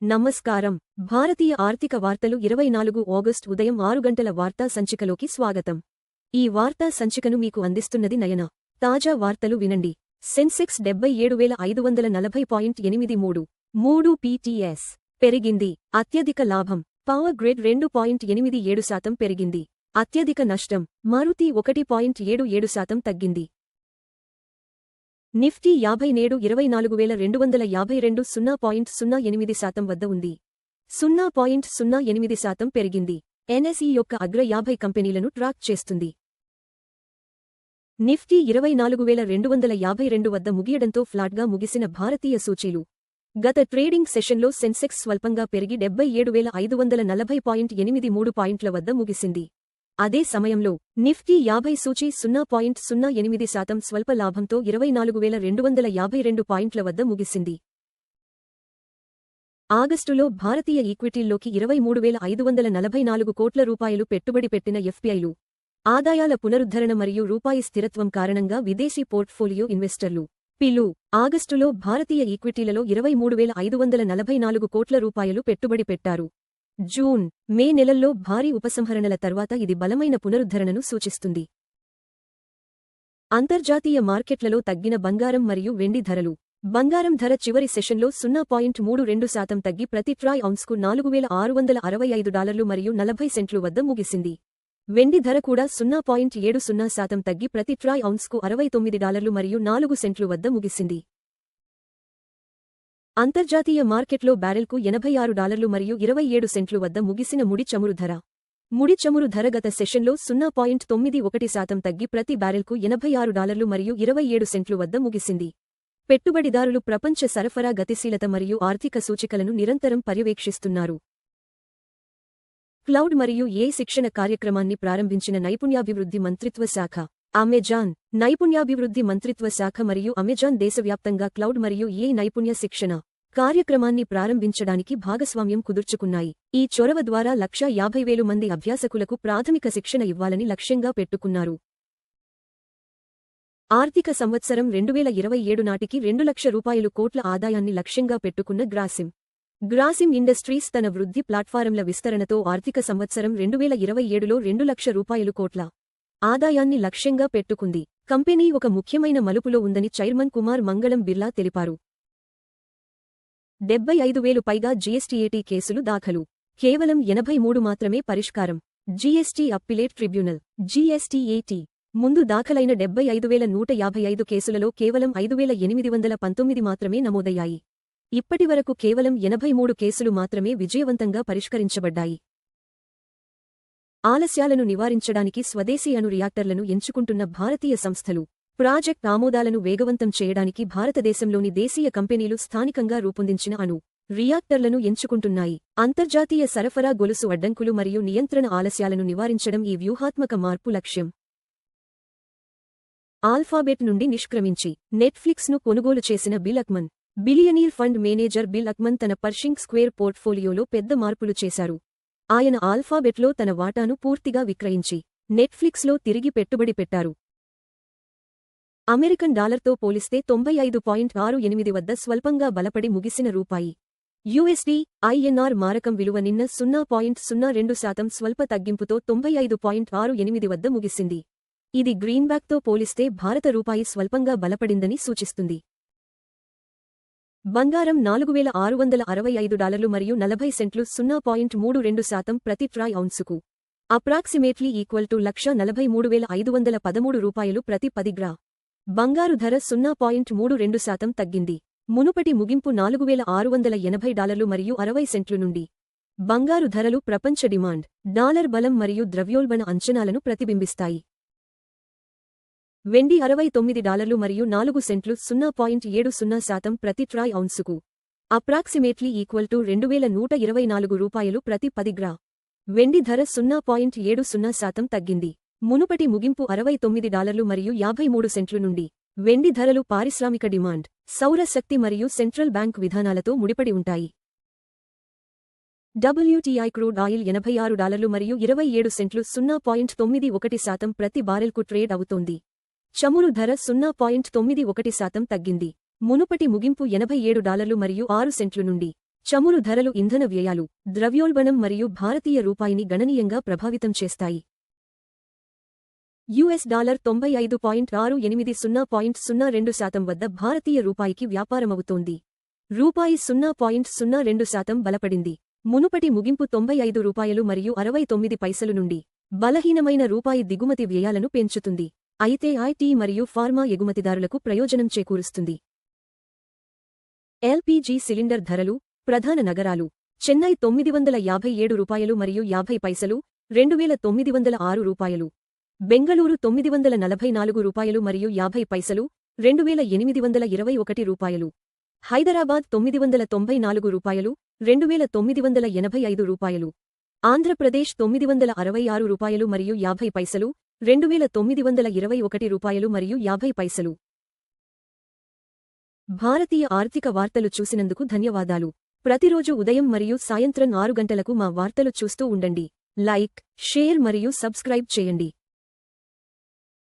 నమస్కారం. భారతీయ ఆర్థిక వార్తలు 24 ఆగస్టు ఉదయం 6 గంటల వార్తా సంచికలోకి స్వాగతం. ఈ వార్తా సంచికను మీకు అందిస్తున్నది నయన. తాజా వార్తలు వినండి. సెన్సెక్స్ 77,500.83 పీటీఎస్ పెరిగింది. అత్యధిక లాభం పవర్ గ్రిడ్ 2.87% పెరిగింది. అత్యధిక నష్టం మారుతి 1.77% తగ్గింది. నిఫ్టీ 50 నేడు 24,252 0.08% వద్ద ఉంది. 0.08% పెరిగింది. ఎన్ఎస్ఈ యొక్క అగ్ర 50 కంపెనీలను ట్రాక్ చేస్తుంది. నిఫ్టీ 24,252 వద్ద ముగియడంతో ఫ్లాట్గా ముగిసిన భారతీయ సూచీలు గత ట్రేడింగ్ సెషన్లో సెన్సెక్స్ స్వల్పంగా పెరిగి 77,540.83 పాయింట్ల వద్ద ముగిసింది. అదే సమయంలో నిఫ్టీ 50 సూచీ 0.08% స్వల్ప లాభంతో 24,252 పాయింట్ల వద్ద ముగిసింది. ఆగస్టులో భారతీయ ఈక్విటీల్లోకి 23,544 కోట్ల రూపాయలు పెట్టుబడి పెట్టిన ఎఫ్పిఐలు ఆదాయాల పునరుద్ధరణ మరియు రూపాయి స్థిరత్వం కారణంగా విదేశీ పోర్ట్ఫోలియో ఇన్వెస్టర్లు పిలు ఆగస్టులో భారతీయ ఈక్విటీలలో 23,544 కోట్ల రూపాయలు పెట్టుబడి పెట్టారు. జూన్, మే నెలల్లో భారీ ఉపసంహరణల తర్వాత ఇది బలమైన పునరుద్ధరణను సూచిస్తుంది. అంతర్జాతీయ మార్కెట్లలో తగ్గిన బంగారం మరియు వెండి ధరలు. బంగారం ధర చివరి సెషన్లో 0.32% తగ్గి ప్రతి ట్రాయ్ ఔన్స్కు $4,665 మరియు 40 సెంట్లు వద్ద ముగిసింది. వెండి ధర కూడా 0.70% తగ్గి ప్రతి ట్రాయ్ ఔన్స్కు $69 మరియు 4 సెంట్లు వద్ద ముగిసింది. అంతర్జాతీయ మార్కెట్లో బ్యారెల్కు $86 మరియు 27 సెంట్లు వద్ద ముగిసిన ముడి చమురు ధర. ముడి చమురు ధర గత సెషన్లో 0.91% తగ్గి ప్రతి బ్యారెల్కు $86 మరియు 27 సెంట్లు వద్ద ముగిసింది. పెట్టుబడిదారులు ప్రపంచ సరఫరా గతిశీలత మరియు ఆర్థిక సూచికలను నిరంతరం పర్యవేక్షిస్తున్నారు. క్లౌడ్ మరియు ఏఐ శిక్షణ కార్యక్రమాన్ని ప్రారంభించిన నైపుణ్యాభివృద్ధి మంత్రిత్వ శాఖ. అమెజాన్ నైపుణ్యాభివృద్ధి మంత్రిత్వ శాఖ మరియు అమెజాన్ దేశవ్యాప్తంగా క్లౌడ్ మరియు ఏఐ నైపుణ్య శిక్షణ కార్యక్రమాన్ని ప్రారంభించడానికి భాగస్వామ్యం కుదుర్చుకున్నాయి. ఈ చొరవ ద్వారా 150,000 మంది అభ్యాసకులకు ప్రాథమిక శిక్షణ ఇవ్వాలని లక్ష్యంగా పెట్టుకున్నారు. ఆర్థిక సంవత్సరం 2027 నాటికి 2 లక్షల కోట్ల ఆదాయాన్ని లక్ష్యంగా పెట్టుకున్న గ్రాసిమ్ ఇండస్ట్రీస్ తన వృద్ధి ప్లాట్ఫారంల విస్తరణతో ఆర్థిక సంవత్సరం 2027లో 2 లక్షల కోట్ల ఆదాయాన్ని లక్ష్యంగా పెట్టుకుంది. కంపెనీ ఒక ముఖ్యమైన మలుపులో ఉందని చైర్మన్ కుమార్ మంగళం బిర్లా తెలిపారు. 75,000 పైగా జీఎస్టీఏటీ కేసులు దాఖలు. కేవలం 83 మాత్రమే పరిష్కారం. జీఎస్టీ అప్పిలేట్ ట్రిబ్యునల్ జీఎస్టీఏటీ ముందు దాఖలైన 75,155 కేసులలో కేవలం 5,819 మాత్రమే నమోదయ్యాయి. ఇప్పటివరకు కేవలం 83 కేసులు మాత్రమే విజయవంతంగా పరిష్కరించబడ్డాయి. ఆలస్యాలను నివారించడానికి స్వదేశీ అణు రియాక్టర్లను ఎంచుకుంటున్న భారతీయ సంస్థలు ప్రాజెక్ట్ ఆమోదాలను వేగవంతం చేయడానికి భారతదేశంలోని దేశీయ కంపెనీలు స్థానికంగా రూపొందించిన అణు రియాక్టర్లను ఎంచుకుంటున్నాయి. అంతర్జాతీయ సరఫరా గొలుసు అడ్డంకులు మరియు నియంత్రణ ఆలస్యాలను నివారించడం ఈ వ్యూహాత్మక మార్పు లక్ష్యం. ఆల్ఫాబెట్ నుండి నిష్క్రమించి నెట్ఫ్లిక్స్ను కొనుగోలు చేసిన Bill Ackman. Billionaire fund manager Bill Ackman తన పర్షింగ్ స్క్వేర్ పోర్ట్ఫోలియోలో పెద్ద మార్పులు చేశారు. ఆయన ఆల్ఫాబెట్లో తన వాటాను పూర్తిగా విక్రయించి నెట్ఫ్లిక్స్లో తిరిగి పెట్టుబడి పెట్టారు. అమెరికన్ డాలర్తో పోలిస్తే 95.68 వద్ద స్వల్పంగా బలపడి ముగిసిన రూపాయి యుఎస్డి ఐఎన్ఆర్ మారకం విలువ నిన్న 0.02% స్వల్ప తగ్గింపుతో 95.68 వద్ద ముగిసింది. ఇది గ్రీన్బ్యాక్తో పోలిస్తే భారత రూపాయి స్వల్పంగా బలపడిందని సూచిస్తుంది. బంగారం $4,665 మరియు 40 సెంట్లు 0.32% ప్రతి ట్రాయ్ ఔన్సుకు అప్రాక్సిమేట్లీ ఈక్వల్ టు 1,43,513 రూపాయలు ప్రతి 10 గ్రా. బంగారు ధర 0.32% తగ్గింది. మునుపటి ముగింపు $4,680 మరియు 60 సెంట్లు నుండి. బంగారు ధరలు ప్రపంచ డిమాండ్, డాలర్ బలం మరియు ద్రవ్యోల్బణ అంచనాలను ప్రతిబింబిస్తాయి. వెండి $69 మరియు 4 సెంట్లు 0.70% ప్రతి ట్రాయ్ ఔన్సుకు అప్రాక్సిమేట్లీ ఈక్వల్ టు 2,124 రూపాయలు ప్రతి 10 గ్రా. వెండి ధర 0.70% తగ్గింది. మునుపటి ముగింపు $69 మరియు 53 సెంట్లు నుండి. వెండి ధరలు పారిశ్రామిక డిమాండ్, సౌర శక్తి మరియు సెంట్రల్ బ్యాంక్ విధానాలతో ముడిపడి ఉంటాయి. WTI క్రూడ్ ఆయిల్ $86 మరియు 27 సెంట్లు 0.91% ప్రతి బారెల్కు ట్రేడ్ అవుతోంది. చమురు ధర 0.91% తగ్గింది. మునుపటి ముగింపు $87 మరియు 6 సెంట్లు నుండి. చమురు ధరలు ఇంధన వ్యయాలు, ద్రవ్యోల్బణం మరియు భారతీయ రూపాయిని గణనీయంగా ప్రభావితం చేస్తాయి. $90.680.02 వద్ద భారతీయ రూపాయికి వ్యాపారమవుతోంది. రూపాయి 0.02% బలపడింది. మునుపటి ముగింపు $95.69 నుండి. బలహీనమైన రూపాయి దిగుమతి వ్యయాలను పెంచుతుంది. అయితే ఐటీ మరియు ఫార్మా ఎగుమతిదారులకు ప్రయోజనం చేకూరుస్తుంది. ఎల్పీజీ సిలిండర్ ధరలు, ప్రధాన నగరాలు. చెన్నై $957 మరియు 50 పైసలు, 2906 రూపాయలు. బెంగళూరు $944 మరియు 50 పైసలు, 2821 రూపాయలు. హైదరాబాద్ $994, 2985 రూపాయలు. ఆంధ్రప్రదేశ్ $966 మరియు 50 పైసలు, 2921 రూపాయలు మరియు 50 పైసలు. భారతీయ ఆర్థిక వార్తలు చూసినందుకు ధన్యవాదాలు. ప్రతిరోజు ఉదయం మరియు సాయంత్రం 6 గంటలకు మా వార్తలు చూస్తూ ఉండండి. లైక్, షేర్ మరియు సబ్స్క్రైబ్ చేయండి.